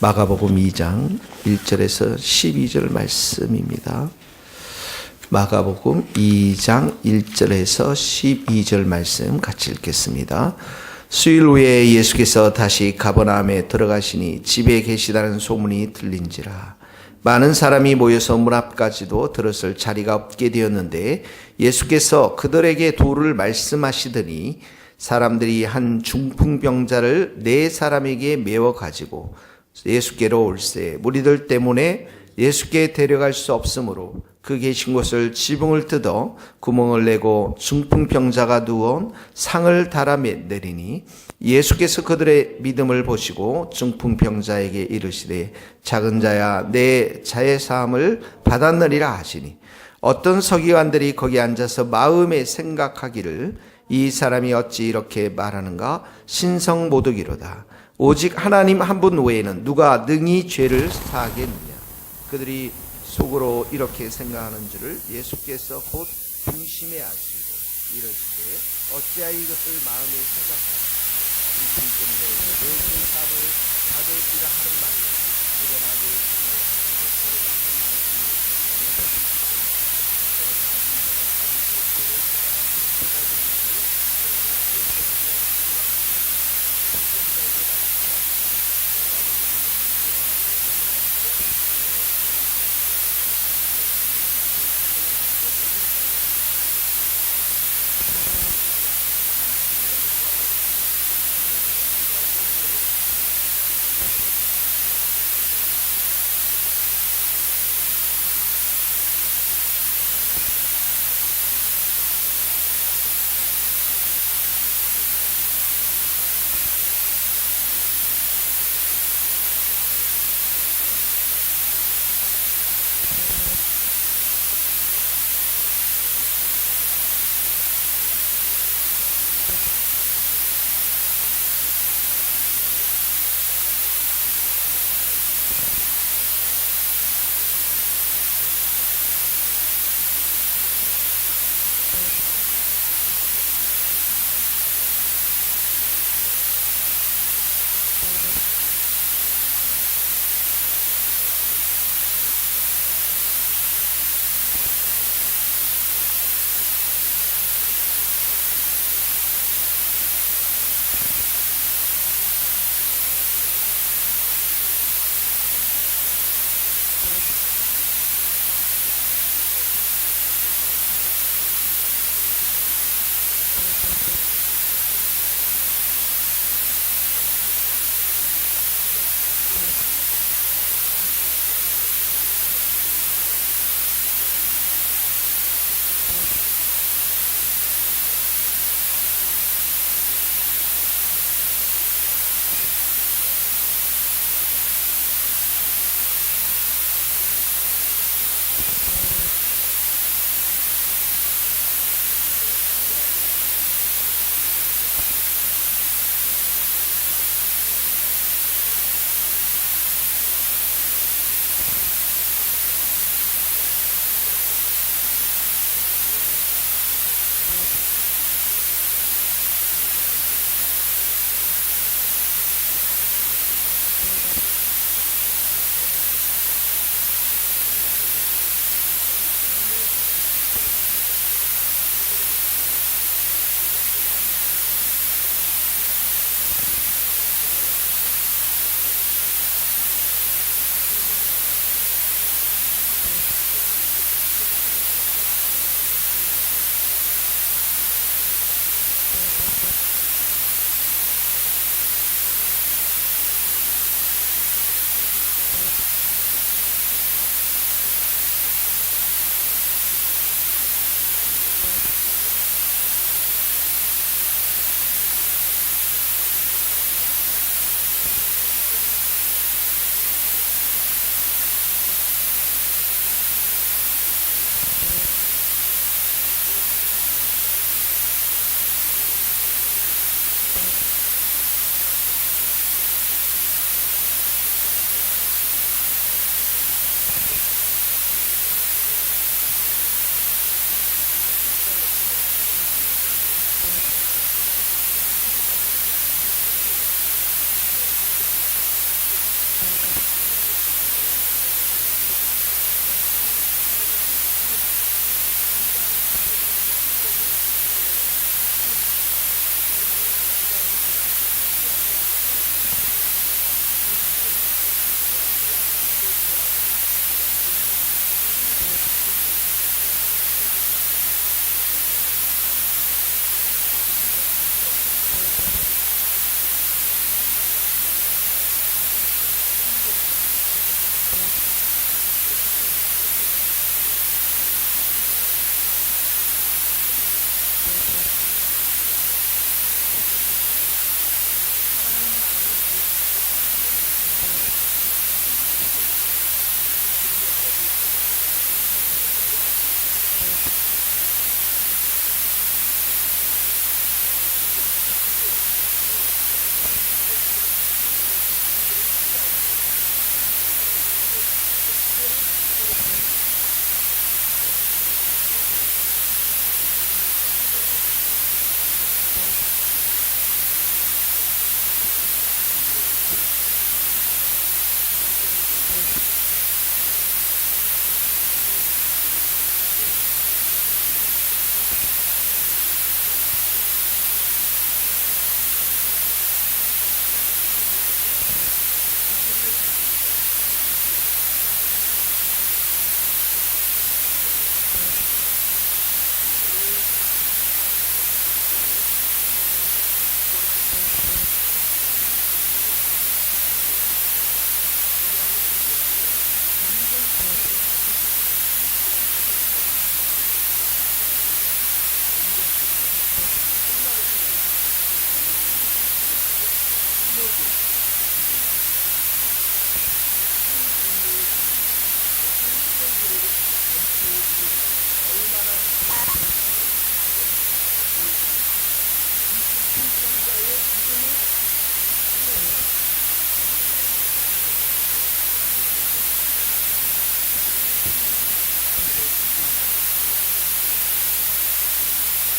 마가복음 2장 1절에서 12절 말씀입니다. 마가복음 2장 1절에서 12절 말씀 같이 읽겠습니다. 수일 후에 예수께서 다시 가버나움에 들어가시니 집에 계시다는 소문이 들린지라 많은 사람이 모여서 문 앞까지도 들었을 자리가 없게 되었는데 예수께서 그들에게 도를 말씀하시더니 사람들이 한 중풍병자를 4사람에게 메워 가지고 예수께로 올세 무리들 때문에 예수께 데려갈 수 없으므로 그 계신 곳을 지붕을 뜯어 구멍을 내고 중풍병자가 누운 상을 달아 내리니 예수께서 그들의 믿음을 보시고 중풍병자에게 이르시되 작은 자야 내 자의 사함을 받았느니라 하시니 어떤 서기관들이 거기 앉아서 마음에 생각하기를 이 사람이 어찌 이렇게 말하는가 신성모독이로다. 오직 하나님 한 분 외에는 누가 능히 죄를 사하겠느냐. 그들이 속으로 이렇게 생각하는 줄을 예수께서 곧 중심에 아시고 이르시되 어찌하여 이것을 마음에 생각하나 중풍병자에게 내 죄사함을 받으리라 하는 말이 일어나 내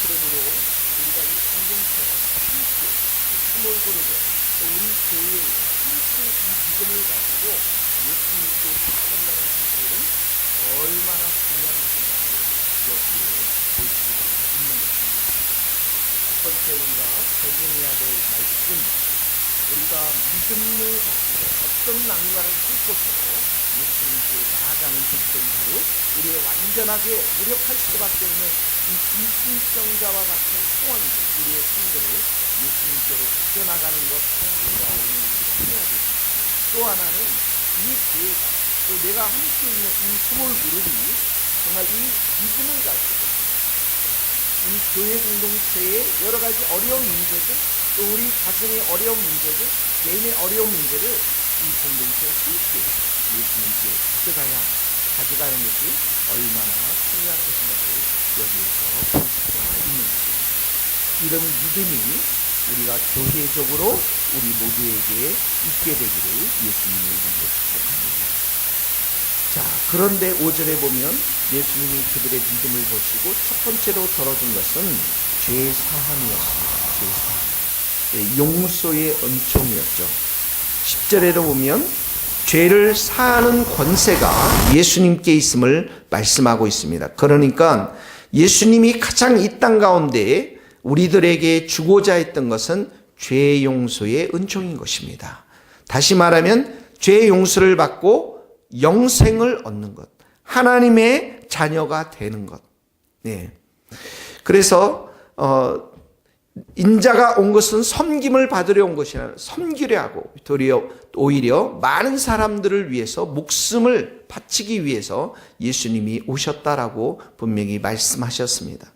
그러므로 우리가 이 공동체를 이 스몰 그룹에 또 우리 교회에 함께 이 믿음을 가지고 예수님께 받는다는 사실은 얼마나 중요한 것인가를 여기에 볼 수가 있는 것입니다. 첫 번째 우리가 적용해야 될 말씀, 우리가 믿음을 가지고 어떤 난관을 뚫고서 예수님께 나아가는 것은 바로 우리의 완전하게 무력할 수밖에 없는 이 비신경자와 같은 상황들, 우리의 성도를 예수님께로 지켜나가는 것, 우리가 오늘 우리가 해야 됩니다. 또 하나는 이 교회가, 또 내가 함께 있는 이 스몰 그룹이 정말 이 믿음을 가지고 이 교회 공동체의 여러 가지 어려운 문제들, 또 우리 가정의 어려운 문제들, 개인의 어려운 문제를 이 공동체에 함께 예수님께 가져가는 것이 얼마나 중요한 것인가를 여기에서 볼 수가 있는 것입니다. 이런 믿음이 우리가 교회적으로 우리 모두에게 있게 되기를 예수님의 이름으로 축복합니다. 자, 그런데 5절에 보면 예수님이 그들의 믿음을 보시고 첫 번째로 덜어준 것은 죄 사함이었습니다. 죄 사함. 용서의 은총이었죠. 10절에도 보면 죄를 사하는 권세가 예수님께 있음을 말씀하고 있습니다. 그러니까 예수님이 가장 이 땅 가운데 우리들에게 주고자 했던 것은 죄 용서의 은총인 것입니다. 다시 말하면 죄 용서를 받고 영생을 얻는 것, 하나님의 자녀가 되는 것. 네. 그래서 인자가 온 것은 섬김을 받으려 온 것이 아니라 섬기려 하고 오히려 많은 사람들을 위해서 목숨을 바치기 위해서 예수님이 오셨다라고 분명히 말씀하셨습니다.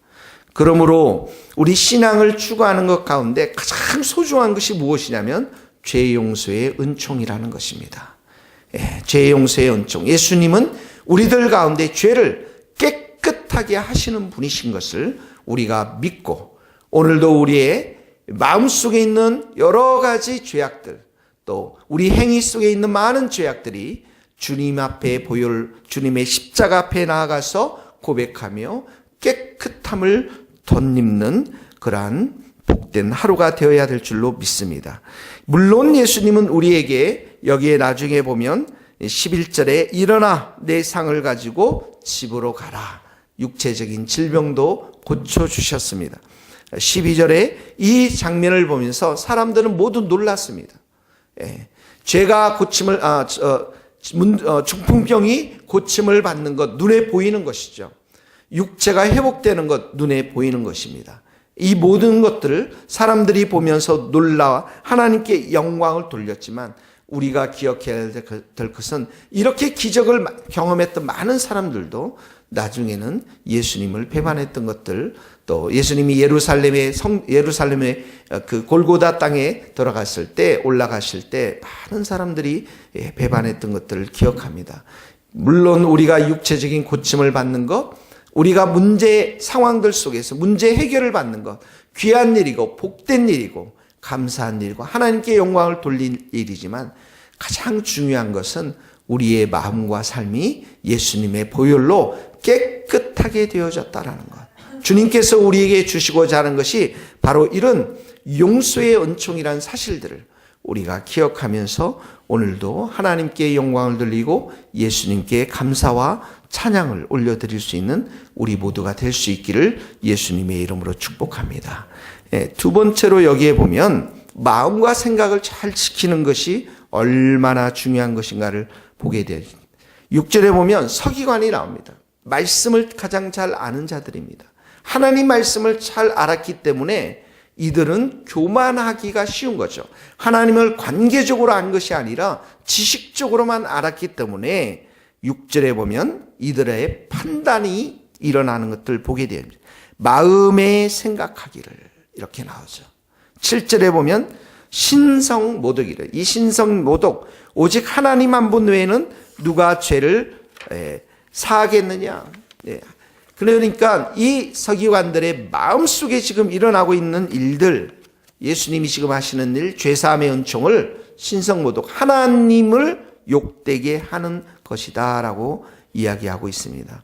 그러므로 우리 신앙을 추구하는 것 가운데 가장 소중한 것이 무엇이냐면 죄 용서의 은총이라는 것입니다. 죄 용서의 은총. 예수님은 우리들 가운데 죄를 깨끗하게 하시는 분이신 것을 우리가 믿고 오늘도 우리의 마음속에 있는 여러 가지 죄악들, 또 우리 행위 속에 있는 많은 죄악들이 주님 앞에 주님의 십자가 앞에 나아가서 고백하며 깨끗함을 덧입는 그러한 복된 하루가 되어야 될 줄로 믿습니다. 물론 예수님은 우리에게 여기에 나중에 보면 11절에 일어나 내 상을 가지고 집으로 가라. 육체적인 질병도 고쳐주셨습니다. 12절에 이 장면을 보면서 사람들은 모두 놀랐습니다. 죄가 고침을, 중풍병이 고침을 받는 것, 눈에 보이는 것이죠. 육체가 회복되는 것, 눈에 보이는 것입니다. 이 모든 것들을 사람들이 보면서 놀라와 하나님께 영광을 돌렸지만 우리가 기억해야 될 것은 이렇게 기적을 경험했던 많은 사람들도 나중에는 예수님을 배반했던 것들, 또 예수님이 예루살렘의 그 골고다 땅에 들어갔을 때, 올라가실 때 많은 사람들이 배반했던 것들을 기억합니다. 물론 우리가 육체적인 고침을 받는 것, 우리가 문제 상황들 속에서 문제 해결을 받는 것, 귀한 일이고 복된 일이고 감사한 일이고 하나님께 영광을 돌릴 일이지만 가장 중요한 것은 우리의 마음과 삶이 예수님의 보혈로 깨끗하게 되어졌다라는 것. 주님께서 우리에게 주시고자 하는 것이 바로 이런 용서의 은총이라는 사실들을 우리가 기억하면서 오늘도 하나님께 영광을 돌리고 예수님께 감사와 찬양을 올려드릴 수 있는 우리 모두가 될 수 있기를 예수님의 이름으로 축복합니다. 두 번째로 여기에 보면 마음과 생각을 잘 지키는 것이 얼마나 중요한 것인가를 보게 돼요. 6절에 보면 서기관이 나옵니다. 말씀을 가장 잘 아는 자들입니다. 하나님 말씀을 잘 알았기 때문에 이들은 교만하기가 쉬운 거죠. 하나님을 관계적으로 안 것이 아니라 지식적으로만 알았기 때문에 6절에 보면 이들의 판단이 일어나는 것들을 보게 됩니다. 마음에 생각하기를 이렇게 나오죠. 7절에 보면 신성 모독이래. 이 신성 모독, 오직 하나님 한 분 외에는 누가 죄를 사하겠느냐. 그러니까 이 서기관들의 마음속에 지금 일어나고 있는 일들, 예수님이 지금 하시는 일, 죄사함의 은총을 신성 모독, 하나님을 욕되게 하는 것이다 라고 이야기하고 있습니다.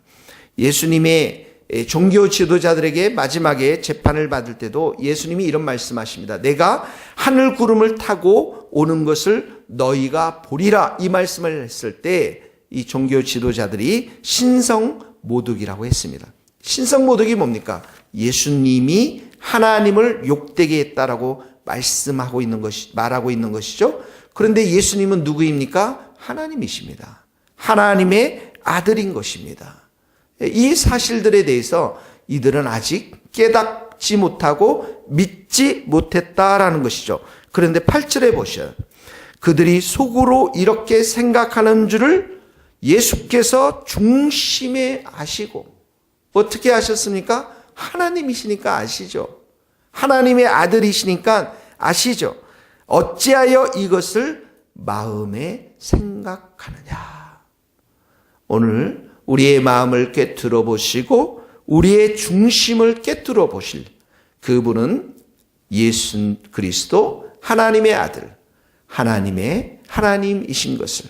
예수님의 종교 지도자들에게 마지막에 재판을 받을 때도 예수님이 이런 말씀하십니다. 내가 하늘 구름을 타고 오는 것을 너희가 보리라, 이 말씀을 했을 때 이 종교 지도자들이 신성 모독이라고 했습니다. 신성 모독이 뭡니까? 예수님이 하나님을 욕되게 했다라고 말하고 있는 것이죠. 그런데 예수님은 누구입니까? 하나님이십니다. 하나님의 아들인 것입니다. 이 사실들에 대해서 이들은 아직 깨닫지 못하고 믿지 못했다라는 것이죠. 그런데 8절에 보셔요. 그들이 속으로 이렇게 생각하는 줄을 예수께서 중심에 아시고, 어떻게 아셨습니까? 하나님이시니까 아시죠. 하나님의 아들이시니까 아시죠. 어찌하여 이것을 마음에 생각하느냐. 오늘 우리의 마음을 꿰뚫어 보시고 우리의 중심을 꿰뚫어 보실 그분은 예수 그리스도 하나님의 아들, 하나님의 하나님이신 것을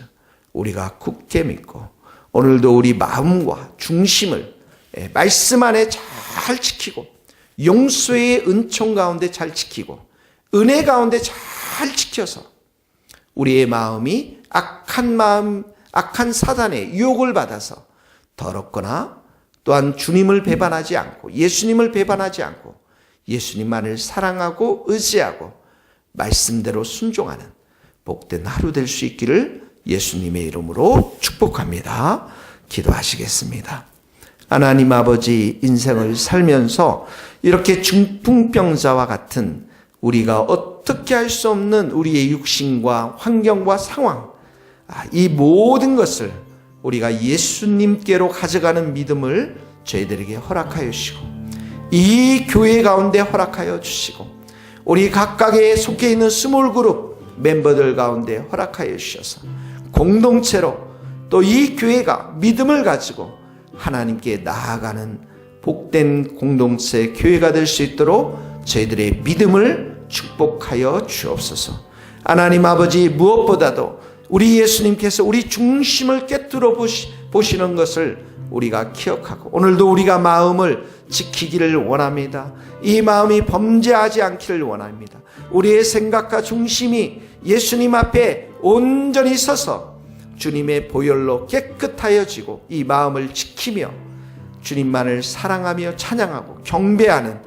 우리가 굳게 믿고 오늘도 우리 마음과 중심을 말씀 안에 잘 지키고 용서의 은총 가운데 잘 지키고 은혜 가운데 잘 지켜서 우리의 마음이 악한 사단의 유혹을 받아서 더럽거나 또한 주님을 배반하지 않고 예수님을 배반하지 않고 예수님만을 사랑하고 의지하고 말씀대로 순종하는 복된 하루 될 수 있기를 예수님의 이름으로 축복합니다. 기도하시겠습니다. 하나님 아버지, 인생을 살면서 이렇게 중풍병자와 같은 우리가 어떻게 할 수 없는 우리의 육신과 환경과 상황, 이 모든 것을 우리가 예수님께로 가져가는 믿음을 저희들에게 허락하여 주시고 이 교회 가운데 허락하여 주시고 우리 각각에 속해 있는 스몰 그룹 멤버들 가운데 허락하여 주셔서 공동체로 또 이 교회가 믿음을 가지고 하나님께 나아가는 복된 공동체 교회가 될 수 있도록 저희들의 믿음을 축복하여 주옵소서. 하나님 아버지, 무엇보다도 우리 예수님께서 우리 중심을 꿰뚫어 보시는 것을 우리가 기억하고 오늘도 우리가 마음을 지키기를 원합니다. 이 마음이 범죄하지 않기를 원합니다. 우리의 생각과 중심이 예수님 앞에 온전히 서서 주님의 보혈로 깨끗하여지고 이 마음을 지키며 주님만을 사랑하며 찬양하고 경배하는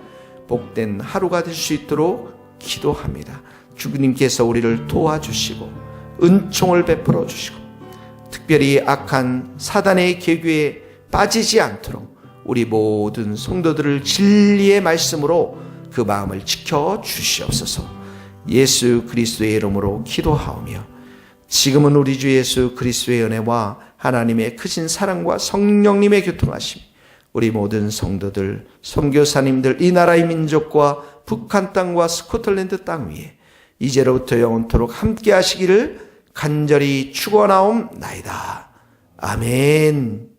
복된 하루가 될 수 있도록 기도합니다. 주님께서 우리를 도와주시고 은총을 베풀어 주시고 특별히 악한 사단의 계교에 빠지지 않도록 우리 모든 성도들을 진리의 말씀으로 그 마음을 지켜 주시옵소서. 예수 그리스도의 이름으로 기도하오며 지금은 우리 주 예수 그리스도의 은혜와 하나님의 크신 사랑과 성령님의 교통하심, 우리 모든 성도들, 선교사님들, 이 나라의 민족과 북한 땅과 스코틀랜드 땅 위에 이제로부터 영원토록 함께 하시기를 간절히 축원하옵나이다. 아멘.